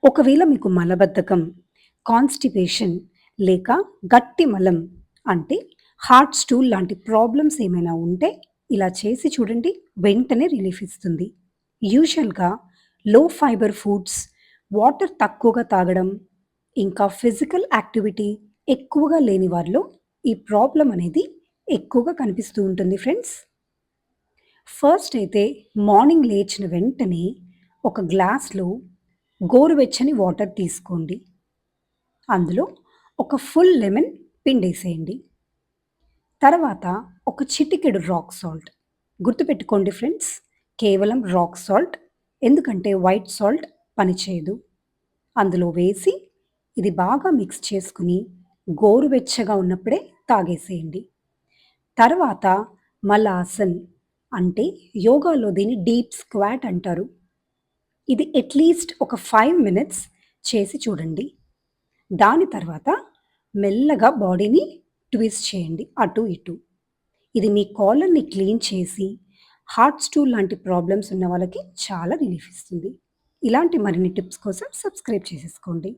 ఒకవేళ మీకు మలబద్ధకం, కాన్‌స్టిపేషన్ లేక గట్టి మలం అంటే హార్ట్ స్టూల్ లాంటి ప్రాబ్లమ్స్ ఏమైనా ఉంటే ఇలా చేసి చూడండి. వెంటనే రిలీఫ్ ఇస్తుంది. యూజువల్‌గా లో ఫైబర్ ఫుడ్స్, వాటర్ తక్కువగా తాగడం, ఇంకా ఫిజికల్ యాక్టివిటీ ఎక్కువగా లేని వారిలో ఈ ప్రాబ్లమ్ అనేది ఎక్కువగా కనిపిస్తూ ఉంటుంది ఫ్రెండ్స్. ఫస్ట్ అయితే మార్నింగ్ లేచిన వెంటనే ఒక గ్లాస్‌లో గోరువెచ్చని వాటర్ తీసుకోండి. అందులో ఒక ఫుల్ లెమన్ పిండేసేయండి. తర్వాత ఒక చిటికెడు రాక్ సాల్ట్. గుర్తుపెట్టుకోండి ఫ్రెండ్స్, కేవలం రాక్ సాల్ట్. ఎందుకంటే వైట్ సాల్ట్ పనిచేయదు. అందులో వేసి ఇది బాగా మిక్స్ చేసుకొని గోరువెచ్చగా ఉన్నప్పుడే తాగేసేయండి. తర్వాత మలాసన్ అంటే యోగాలో దీన్ని డీప్ స్క్వాట్ అంటారు. ఇది అట్‌లీస్ట్ ఒక 5 మినిట్స్ చేసి చూడండి. దాని తర్వాత మెల్లగా బాడీని ట్విస్ట్ చేయండి అటు ఇటు. ఇది మీ కాలర్‌ని క్లీన్ చేసి హార్ట్ స్టూల్ లాంటి ప్రాబ్లమ్స్ ఉన్న వాళ్ళకి చాలా రిలీఫ్ ఇస్తుంది. ఇలాంటి మరిన్ని టిప్స్ కోసం సబ్స్క్రైబ్ చేసేసుకోండి.